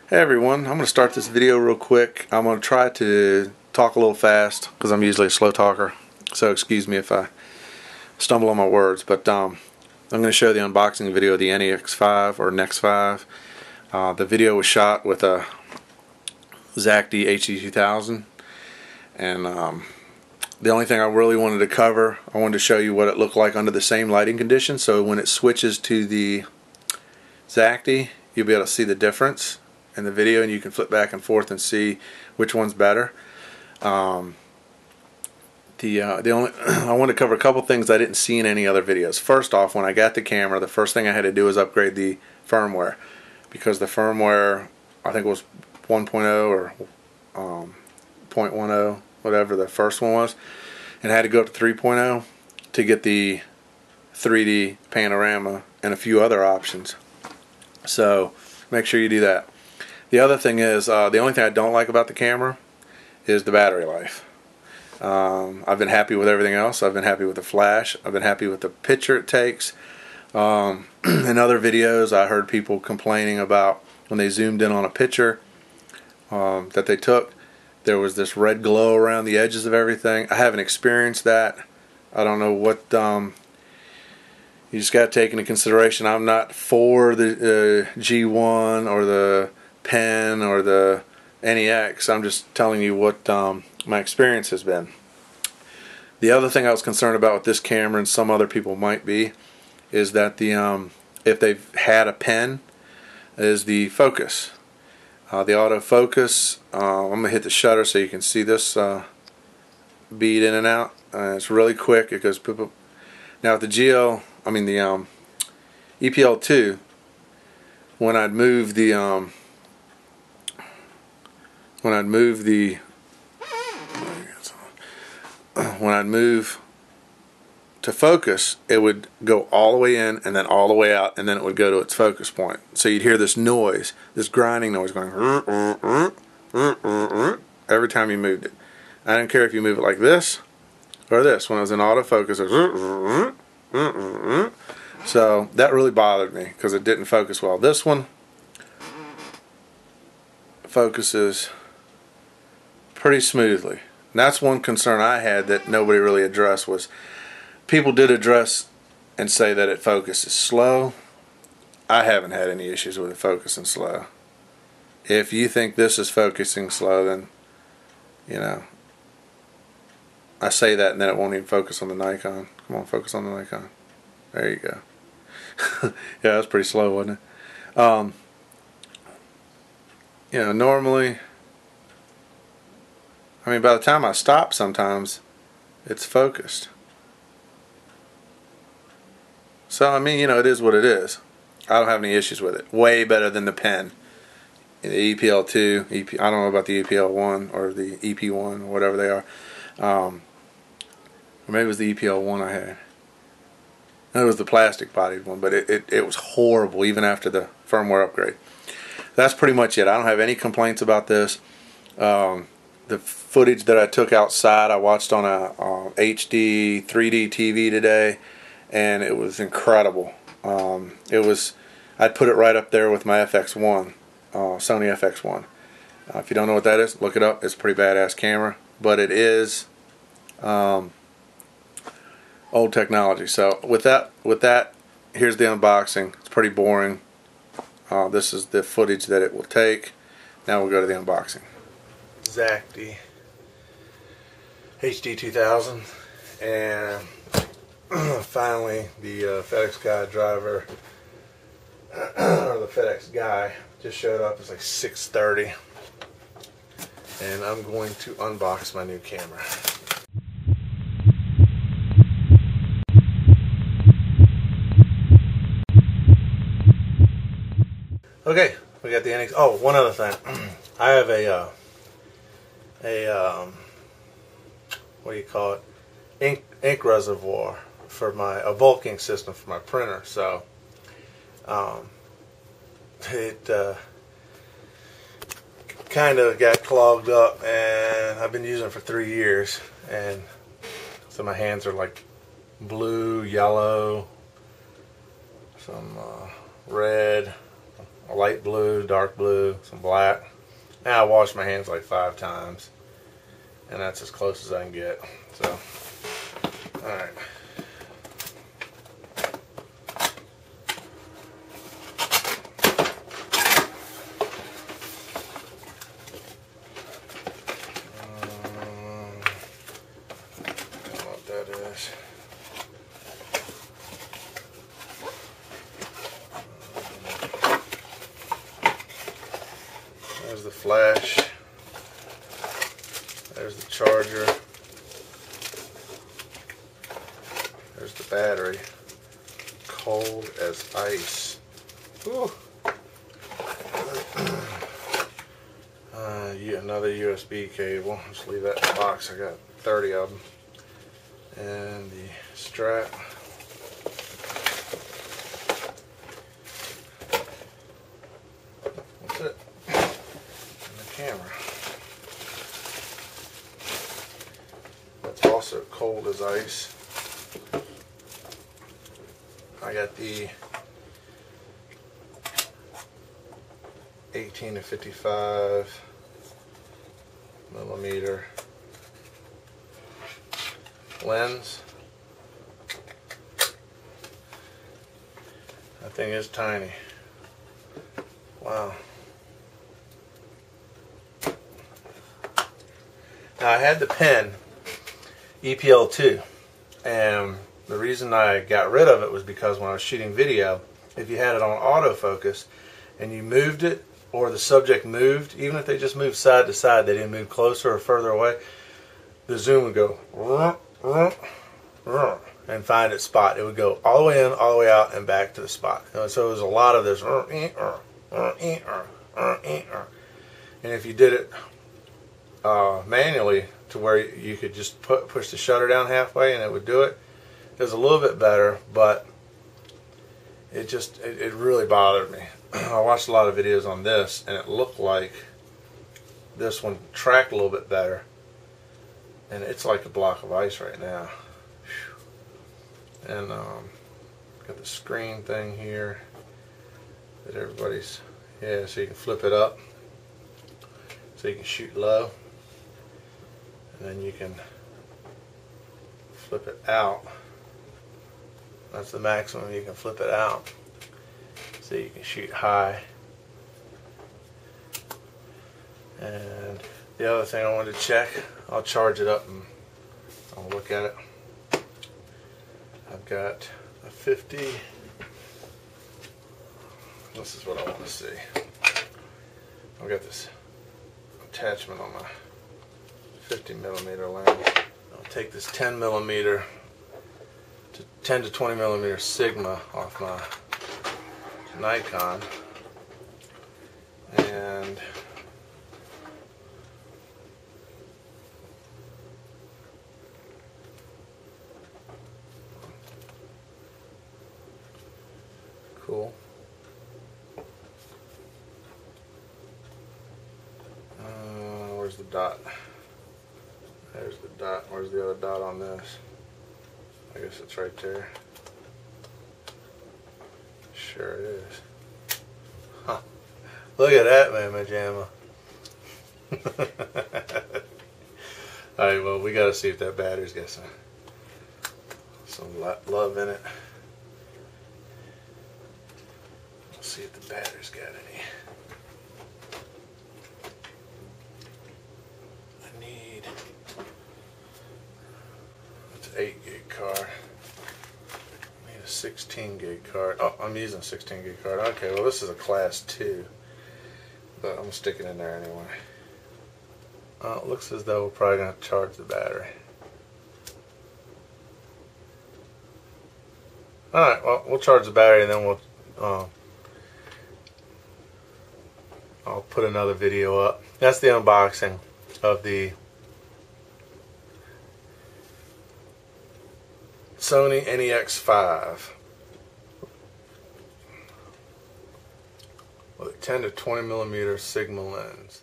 Hey everyone, I'm going to start this video real quick. I'm going to try to talk a little fast because I'm usually a slow talker, so excuse me if I stumble on my words, but I'm going to show the unboxing video of the NEX-5 or NEX-5. The video was shot with a Xacti HD2000, and the only thing I really wanted to cover, I wanted to show you what it looked like under the same lighting conditions, so when it switches to the Xacti, you'll be able to see the difference in the video, and you can flip back and forth and see which one's better. I want to cover a couple things I didn't see in any other videos. First off, when I got the camera, the first thing I had to do was upgrade the firmware, because the firmware, I think it was 1.0 or 0.10, whatever the first one was, and I had to go up to 3.0 to get the 3D panorama and a few other options. So make sure you do that. The other thing is, the only thing I don't like about the camera is the battery life. I've been happy with everything else. I've been happy with the flash. I've been happy with the picture it takes. In other videos, I heard people complaining about when they zoomed in on a picture that they took, there was this red glow around the edges of everything. I haven't experienced that. I don't know what... you just got to take into consideration, I'm not for the G1 or the Pen or the NEX. I'm just telling you what my experience has been. The other thing I was concerned about with this camera, and some other people might be, is that the if they've had a pen, is the focus. The autofocus, I'm going to hit the shutter so you can see this bead in and out. It's really quick. It goes boop, boop. Now with the the EPL2, when I'd move the when I'd move to focus, it would go all the way in and then all the way out, and then it would go to its focus point. So you'd hear this noise, this grinding noise going every time you moved it. I didn't care if you move it like this or this. When I was in autofocus, it was so that really bothered me because it didn't focus well. This one focuses pretty smoothly. And that's one concern I had that nobody really addressed. Was people did address and say that it focuses slow. I haven't had any issues with it focusing slow. If you think this is focusing slow, then you know, I say that and then it won't even focus on the Nikon. Come on, focus on the Nikon. There you go. Yeah, that's pretty slow, wasn't it? You know, normally, I mean, by the time I stop sometimes, it's focused. So, I mean, you know, it is what it is. I don't have any issues with it. Way better than the Pen. The EPL2, I don't know about the EPL1 or the EP1 or whatever they are. Or maybe it was the EPL1 I had. It was the plastic bodied one, but it was horrible even after the firmware upgrade. That's pretty much it. I don't have any complaints about this. The footage that I took outside, I watched on a HD 3D TV today, and it was incredible. I'd put it right up there with my FX1, Sony FX1. If you don't know what that is, look it up. It's a pretty badass camera, but it is old technology. So with that, here's the unboxing. It's pretty boring. This is the footage that it will take. Now we'll go to the unboxing. Xacti HD2000, and finally the FedEx guy driver, or the FedEx guy, just showed up. It's like 6:30, and I'm going to unbox my new camera. Okay, we got the NX. Oh, one other thing. I have a what do you call it? Ink reservoir for a bulk ink system for my printer. So it kind of got clogged up, and I've been using it for 3 years, and so my hands are like blue, yellow, some red. a light blue, dark blue, some black. Now I wash my hands like 5 times, and that's as close as I can get. So, alright. There's the flash. There's the charger. There's the battery. Cold as ice. Whew. Another USB cable. Just leave that in the box. I got 30 of them. And the strap. That's it. And the camera. That's also cold as ice. I got the 18 to 55 millimeter lens. That thing is tiny. Wow. Now I had the pen EPL2, and the reason I got rid of it was because when I was shooting video, if you had it on autofocus and you moved it, or the subject moved, even if they just moved side to side, they didn't move closer or further away, the zoom would go and find its spot. It would go all the way in, all the way out, and back to the spot. So it was a lot of this. And if you did it manually, to where you could just push the shutter down halfway and it would do it, it was a little bit better, but it really bothered me. I watched a lot of videos on this, and it looked like this one tracked a little bit better, and it's like a block of ice right now. And got the screen thing here that everybody's, so you can flip it up so you can shoot low, and then you can flip it out. That's the maximum you can flip it out, so you can shoot high. And the other thing I wanted to check, I'll charge it up and I'll look at it. I've got a 50. This is what I want to see. I've got this attachment on my 50 millimeter lens. I'll take this 10 millimeter to 10 to 20 millimeter Sigma off my Nikon, and cool. Where's the dot? There's the dot. Where's the other dot on this? I guess it's right there. Sure it is. Huh. Look at that, man, Majama. Alright, well, we gotta see if that battery's got some love in it. Let's see if the battery's got any. I need, it's an 8 gig card. I need a 16 gig card. Oh, I'm using a 16 gig card. Okay, well, this is a class 2, but I'm gonna stick it in there anyway. It looks as though we're probably gonna charge the battery. Alright, well, we'll charge the battery and then we'll I'll put another video up. That's the unboxing of the Sony NEX-5 with a 10 to 20 millimeter Sigma lens.